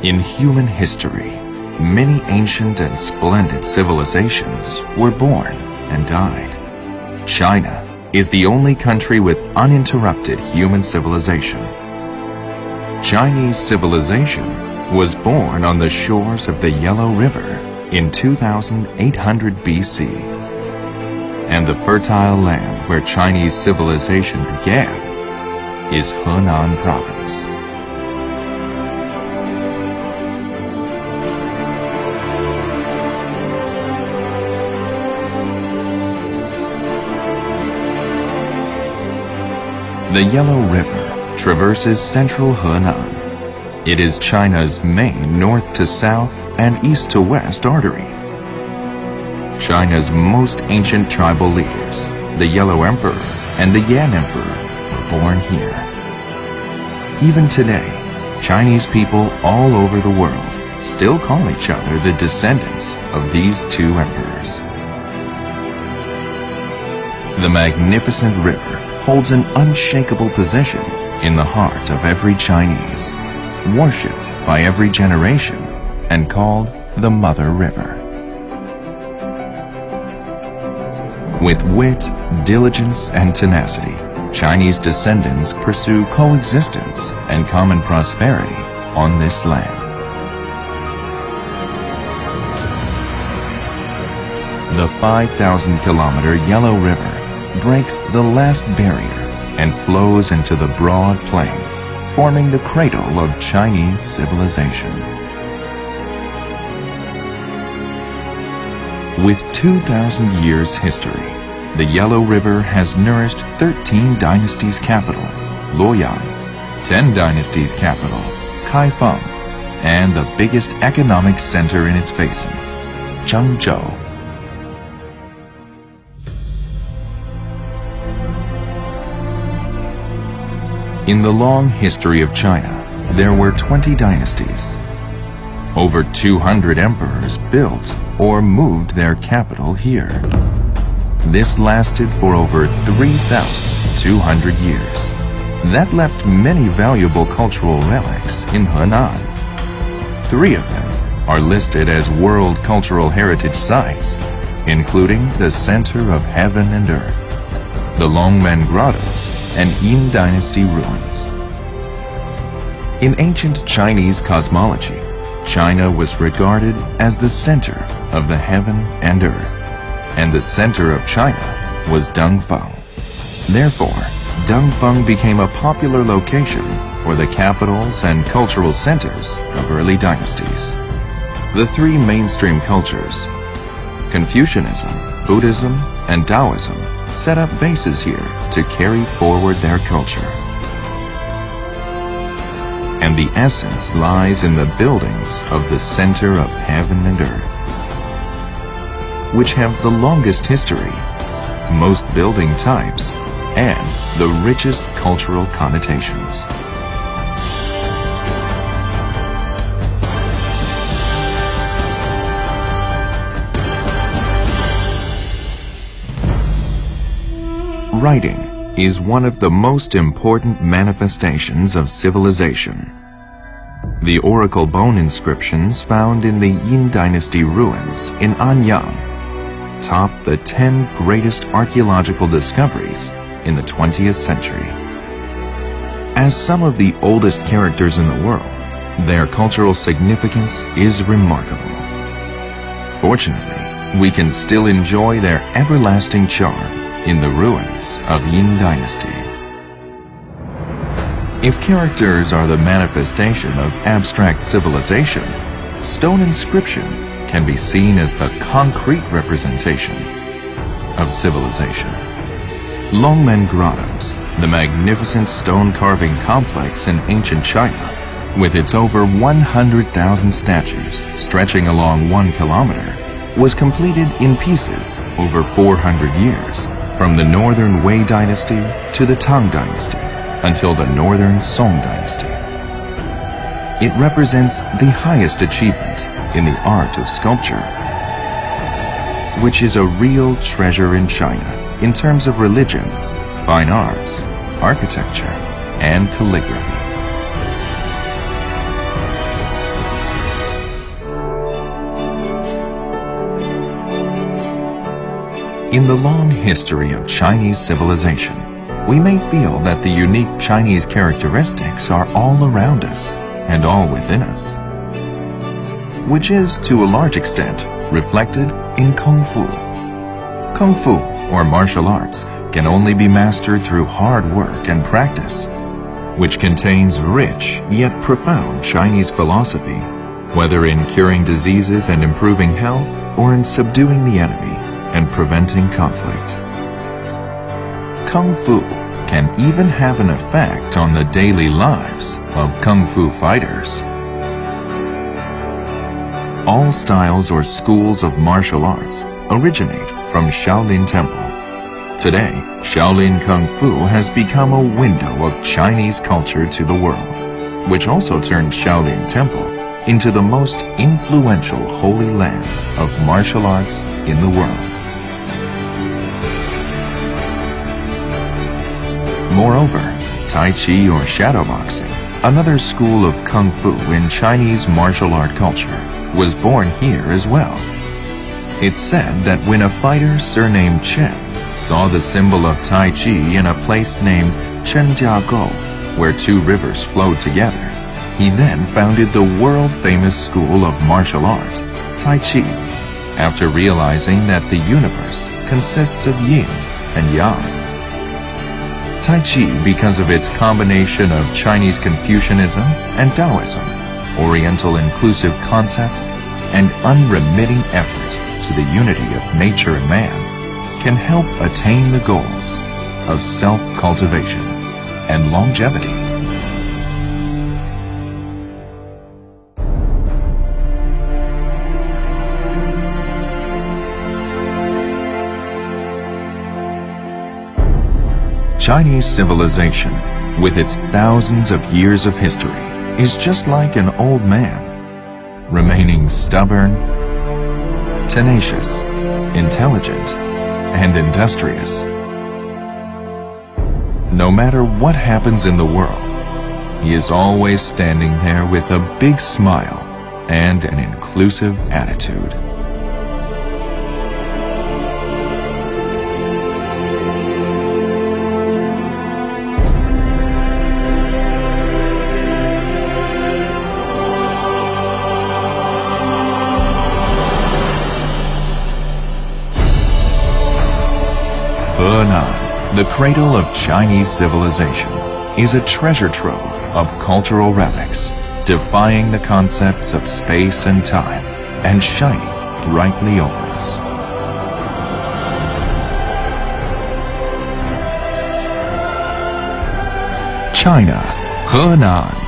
In human history, many ancient and splendid civilizations were born and died. China is the only country with uninterrupted human civilization. Chinese civilization was born on the shores of the Yellow River in 2800 BC. And the fertile land where Chinese civilization began is Henan province. The Yellow River traverses central Henan. It is China's main north to south and east to west artery. China's most ancient tribal leaders, the Yellow Emperor and the Yan Emperor, were born here. Even today, Chinese people all over the world still call each other the descendants of these two emperors. The magnificent river holds an unshakable position in the heart of every Chinese, worshipped by every generation and called the Mother River. With wit, diligence, and tenacity, Chinese descendants pursue coexistence and common prosperity on this land. The 5,000-kilometer Yellow River breaks the last barrier and flows into the broad plain, forming the cradle of Chinese civilization. With 2,000 years' history, the Yellow River has nourished 13 dynasties' capital, Luoyang, 10 dynasties' capital, Kaifeng, and the biggest economic center in its basin, Zhengzhou. In the long history of China, there were 20 dynasties. Over 200 emperors built or moved their capital here. This lasted for over 3,200 years. That left many valuable cultural relics in Henan. 3 of them are listed as World Cultural Heritage Sites, including the Center of Heaven and Earth, the Longmen Grottoes, and Yin Dynasty ruins. In ancient Chinese cosmology, China was regarded as the center of the heaven and earth, and the center of China was Dongfeng. Therefore, Dongfeng became a popular location for the capitals and cultural centers of early dynasties. The 3 mainstream cultures, Confucianism, Buddhism, and Taoism, set up bases here to carry forward their culture. And the essence lies in the buildings of the center of heaven and earth, which have the longest history, most building types, and the richest cultural connotations. Writing is one of the most important manifestations of civilization. The oracle bone inscriptions found in the Yin Dynasty ruins in Anyang top the 10 greatest archaeological discoveries in the 20th century. As some of the oldest characters in the world, their cultural significance is remarkable. Fortunately, we can still enjoy their everlasting charm in the ruins of Yin Dynasty. If characters are the manifestation of abstract civilization, stone inscription can be seen as the concrete representation of civilization. Longmen Grottoes, the magnificent stone carving complex in ancient China, with its over 100,000 statues stretching along 1 kilometer, was completed in pieces over 400 years, from the Northern Wei Dynasty to the Tang Dynasty, until the Northern Song Dynasty. It represents the highest achievement in the art of sculpture, which is a real treasure in China in terms of religion, fine arts, architecture, and calligraphy. In the long history of Chinese civilization, we may feel that the unique Chinese characteristics are all around us and all within us, which is, to a large extent, reflected in Kung Fu. Kung Fu, or martial arts, can only be mastered through hard work and practice, which contains rich yet profound Chinese philosophy, whether in curing diseases and improving health, or in subduing the enemy and preventing conflict. Kung Fu can even have an effect on the daily lives of Kung Fu fighters. All styles or schools of martial arts originate from Shaolin Temple. Today, Shaolin Kung Fu has become a window of Chinese culture to the world, which also turned Shaolin Temple into the most influential holy land of martial arts in the world. Moreover, Tai Ji or shadow boxing, another school of Kung Fu in Chinese martial art culture, was born here as well. It's said that when a fighter surnamed Chen saw the symbol of Tai Ji in a place named Chenjiagou, where two rivers flowed together, he then founded the world-famous school of martial arts, Tai Chi, after realizing that the universe consists of yin and yang. Tai Chi, because of its combination of Chinese Confucianism and Taoism, Oriental inclusive concept, and unremitting effort to the unity of nature and man, can help attain the goals of self-cultivation and longevity. Chinese civilization, with its thousands of years of history, is just like an old man, remaining stubborn, tenacious, intelligent, and industrious. No matter what happens in the world, he is always standing there with a big smile and an inclusive attitude. Henan, the cradle of Chinese civilization, is a treasure trove of cultural relics, defying the concepts of space and time and shining brightly over us. China, Henan.